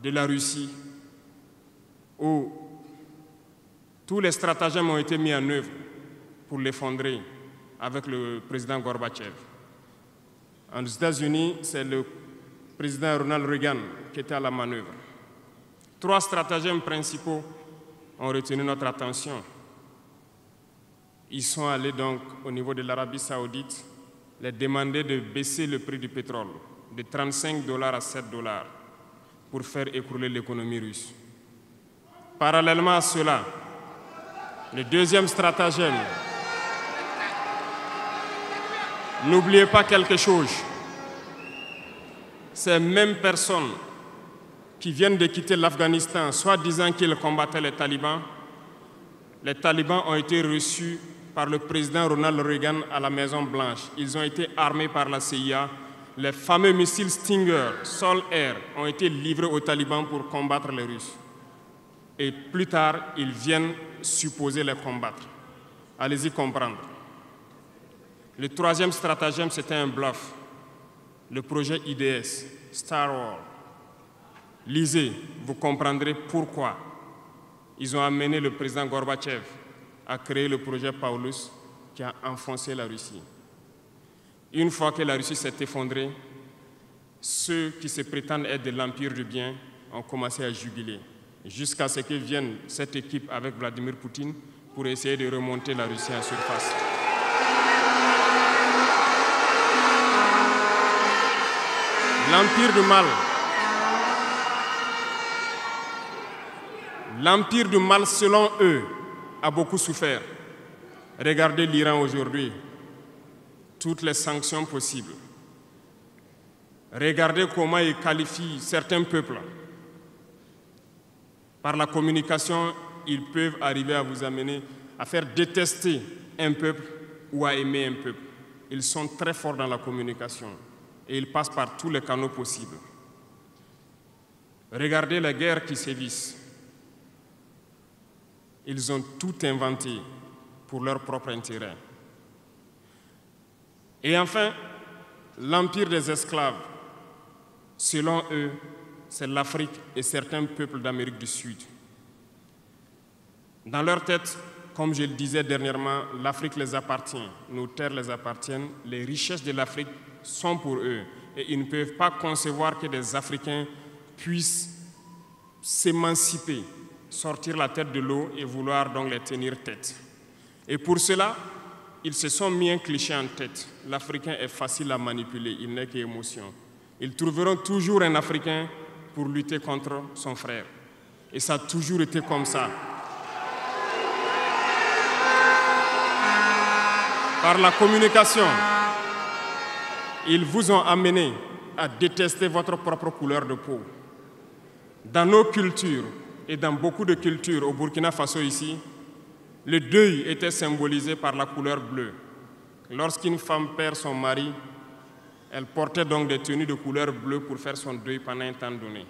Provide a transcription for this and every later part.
de la Russie, où tous les stratagèmes ont été mis en œuvre pour l'effondrer avec le président Gorbatchev. Aux États-Unis, c'est le président Ronald Reagan qui était à la manœuvre. 3 stratagèmes principaux ont retenu notre attention. Ils sont allés donc au niveau de l'Arabie Saoudite les demander de baisser le prix du pétrole de 35 $ à 7 $ pour faire écrouler l'économie russe. Parallèlement à cela, le deuxième stratagème, n'oubliez pas quelque chose, ces mêmes personnes qui viennent de quitter l'Afghanistan, soit disant qu'ils combattaient les talibans ont été reçus par le président Ronald Reagan à la Maison-Blanche. Ils ont été armés par la CIA. Les fameux missiles Stinger, Sol-Air, ont été livrés aux talibans pour combattre les Russes. Et plus tard, ils viennent supposer les combattre. Allez-y comprendre. Le troisième stratagème, c'était un bluff. Le projet IDS, Star Wars. Lisez, vous comprendrez pourquoi ils ont amené le président Gorbatchev à créer le projet Paulus qui a enfoncé la Russie. Une fois que la Russie s'est effondrée, ceux qui se prétendent être de l'Empire du bien ont commencé à juguler, jusqu'à ce que vienne cette équipe avec Vladimir Poutine pour essayer de remonter la Russie en surface. L'Empire du mal, selon eux, a beaucoup souffert. Regardez l'Iran aujourd'hui, toutes les sanctions possibles. Regardez comment ils qualifient certains peuples. Par la communication, ils peuvent arriver à vous amener à faire détester un peuple ou à aimer un peuple. Ils sont très forts dans la communication et ils passent par tous les canaux possibles. Regardez les guerres qui sévissent. Ils ont tout inventé pour leur propre intérêt. Et enfin, l'empire des esclaves, selon eux, c'est l'Afrique et certains peuples d'Amérique du Sud. Dans leur tête, comme je le disais dernièrement, l'Afrique les appartient, nos terres les appartiennent, les richesses de l'Afrique sont pour eux. Et ils ne peuvent pas concevoir que des Africains puissent s'émanciper, sortir la tête de l'eau et vouloir donc les tenir tête. Et pour cela, ils se sont mis un cliché en tête. L'Africain est facile à manipuler, il n'est qu'émotion. Ils trouveront toujours un Africain pour lutter contre son frère. Et ça a toujours été comme ça. Par la communication, ils vous ont amené à détester votre propre couleur de peau. Dans nos cultures, et dans beaucoup de cultures, au Burkina Faso ici, le deuil était symbolisé par la couleur bleue. Lorsqu'une femme perd son mari, elle portait donc des tenues de couleur bleue pour faire son deuil pendant un temps donné.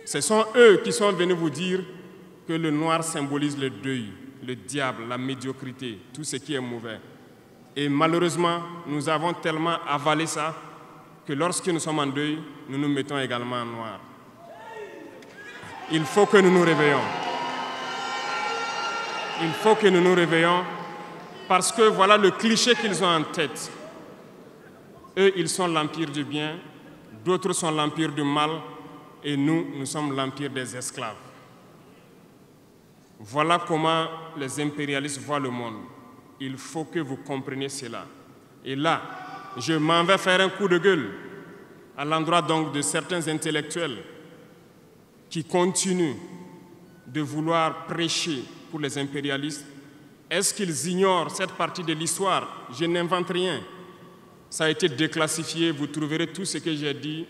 Ce sont eux qui sont venus vous dire que le noir symbolise le deuil, le diable, la médiocrité, tout ce qui est mauvais. Et malheureusement, nous avons tellement avalé ça que lorsque nous sommes en deuil, nous nous mettons également en noir. Il faut que nous nous réveillons. Il faut que nous nous réveillons parce que voilà le cliché qu'ils ont en tête. Eux, ils sont l'empire du bien, d'autres sont l'empire du mal et nous sommes l'empire des esclaves. Voilà comment les impérialistes voient le monde. Il faut que vous compreniez cela. Et là, je m'en vais faire un coup de gueule à l'endroit donc de certains intellectuels qui continuent de vouloir prêcher pour les impérialistes. Est-ce qu'ils ignorent cette partie de l'histoire? Je n'invente rien. Ça a été déclassifié, vous trouverez tout ce que j'ai dit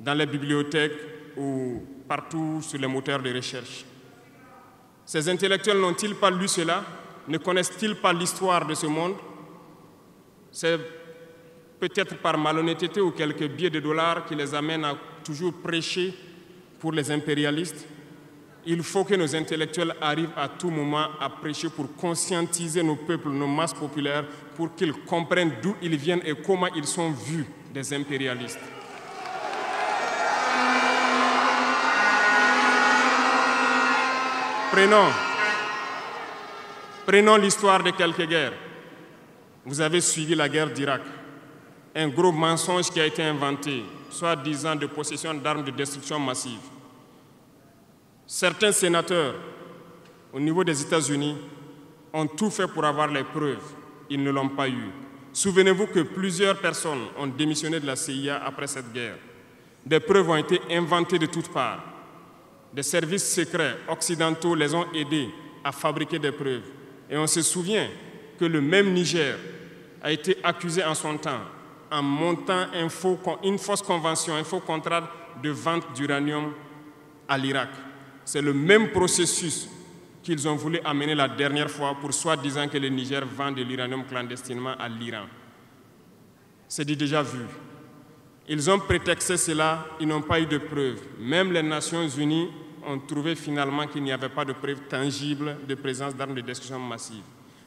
dans les bibliothèques ou partout sur les moteurs de recherche. Ces intellectuels n'ont-ils pas lu cela? Ne connaissent-ils pas l'histoire de ce monde? C'est peut-être par malhonnêteté ou quelques billets de dollars qui les amènent à toujours prêcher pour les impérialistes. Il faut que nos intellectuels arrivent à tout moment à prêcher pour conscientiser nos peuples, nos masses populaires, pour qu'ils comprennent d'où ils viennent et comment ils sont vus des impérialistes. Prenons l'histoire de quelques guerres. Vous avez suivi la guerre d'Irak. Un gros mensonge qui a été inventé, soi-disant de possession d'armes de destruction massive. Certains sénateurs, au niveau des États-Unis, ont tout fait pour avoir les preuves. Ils ne l'ont pas eu. Souvenez-vous que plusieurs personnes ont démissionné de la CIA après cette guerre. Des preuves ont été inventées de toutes parts. Des services secrets occidentaux les ont aidés à fabriquer des preuves. Et on se souvient que le même Niger a été accusé en son temps en montant une fausse convention, un faux contrat de vente d'uranium à l'Irak. C'est le même processus qu'ils ont voulu amener la dernière fois pour soi-disant que le Niger vend de l'uranium clandestinement à l'Iran. C'est déjà vu. Ils ont prétexté cela, ils n'ont pas eu de preuves. Même les Nations Unies ont trouvé finalement qu'il n'y avait pas de preuves tangibles de présence d'armes de destruction massive.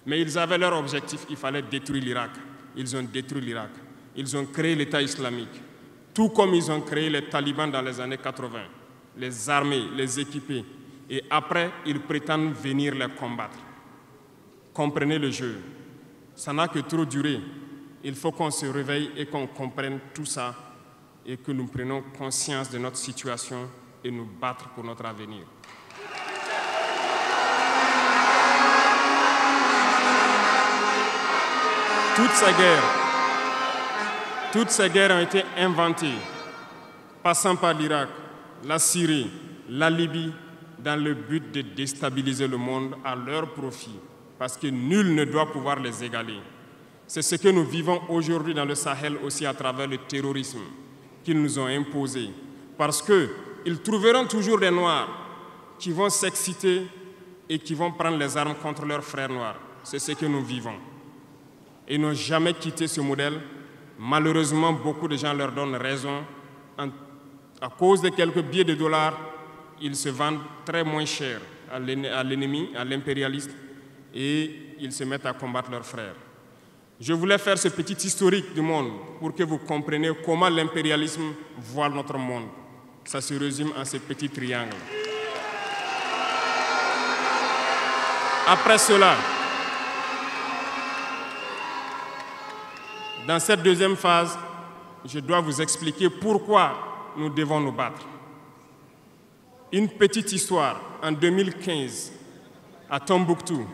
Mais ils avaient leur objectif, il fallait détruire l'Irak. Ils ont détruit l'Irak. Ils ont créé l'État islamique. Tout comme ils ont créé les talibans dans les années 80. Les armés, les équipés. Et après, ils prétendent venir les combattre. Comprenez le jeu. Ça n'a que trop duré. Il faut qu'on se réveille et qu'on comprenne tout ça et que nous prenions conscience de notre situation et nous battre pour notre avenir. Toutes ces guerres ont été inventées, passant par l'Irak, la Syrie, la Libye, dans le but de déstabiliser le monde à leur profit, parce que nul ne doit pouvoir les égaler. C'est ce que nous vivons aujourd'hui dans le Sahel aussi à travers le terrorisme qu'ils nous ont imposé, parce qu'ils trouveront toujours des Noirs qui vont s'exciter et qui vont prendre les armes contre leurs frères noirs. C'est ce que nous vivons. Ils n'ont jamais quitté ce modèle. Malheureusement, beaucoup de gens leur donnent raison. À cause de quelques billets de dollars, ils se vendent très moins cher à l'ennemi, à l'impérialiste, et ils se mettent à combattre leurs frères. Je voulais faire ce petit historique du monde pour que vous compreniez comment l'impérialisme voit notre monde. Ça se résume en ce petit triangle. Après cela, dans cette deuxième phase, je dois vous expliquer pourquoi nous devons nous battre. Une petite histoire, en 2015, à Tombouctou,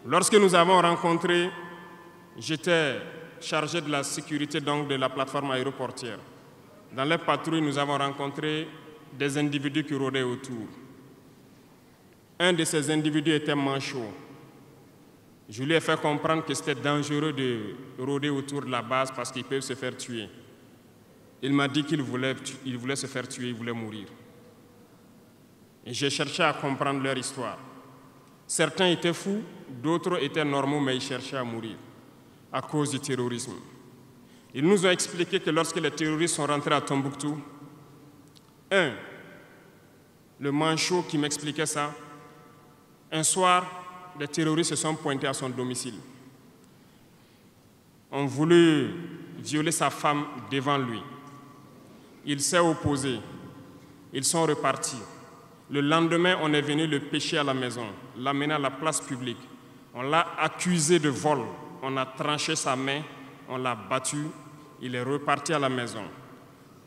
lorsque nous avons rencontré, j'étais chargé de la sécurité donc, de la plateforme aéroportière. Dans les patrouilles, nous avons rencontré des individus qui rôdaient autour. Un de ces individus était manchot. Je lui ai fait comprendre que c'était dangereux de rôder autour de la base parce qu'ils peuvent se faire tuer. Il m'a dit qu'il voulait se faire tuer, il voulait mourir. Et j'ai cherché à comprendre leur histoire. Certains étaient fous, d'autres étaient normaux, mais ils cherchaient à mourir à cause du terrorisme. Ils nous ont expliqué que lorsque les terroristes sont rentrés à Tombouctou, le manchot qui m'expliquait ça, un soir, les terroristes se sont pointés à son domicile. On voulait violer sa femme devant lui. Il s'est opposé. Ils sont repartis. Le lendemain, on est venu le pêcher à la maison, l'amener à la place publique. On l'a accusé de vol. On a tranché sa main, on l'a battu. Il est reparti à la maison.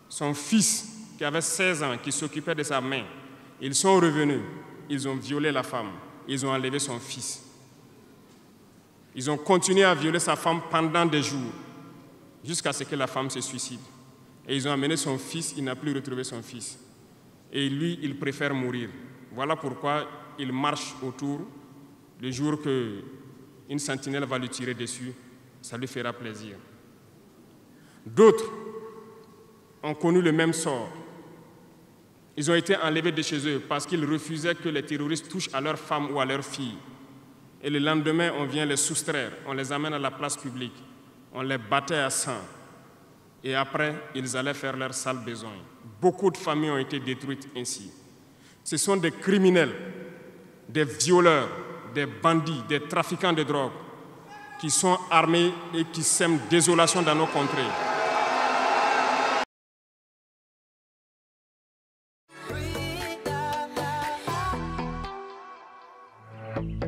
Son fils, qui avait 16 ans, qui s'occupait de sa main, ils sont revenus. Ils ont violé la femme. Ils ont enlevé son fils. Ils ont continué à violer sa femme pendant des jours, jusqu'à ce que la femme se suicide. Et ils ont amené son fils, il n'a plus retrouvé son fils. Et lui, il préfère mourir. Voilà pourquoi il marche autour. Le jour qu'une sentinelle va lui tirer dessus, ça lui fera plaisir. D'autres ont connu le même sort. Ils ont été enlevés de chez eux parce qu'ils refusaient que les terroristes touchent à leurs femmes ou à leurs filles. Et le lendemain, on vient les soustraire, on les amène à la place publique, on les battait à sang. Et après, ils allaient faire leur sale besoin. Beaucoup de familles ont été détruites ainsi. Ce sont des criminels, des violeurs, des bandits, des trafiquants de drogue qui sont armés et qui sèment désolation dans nos contrées. Thank you.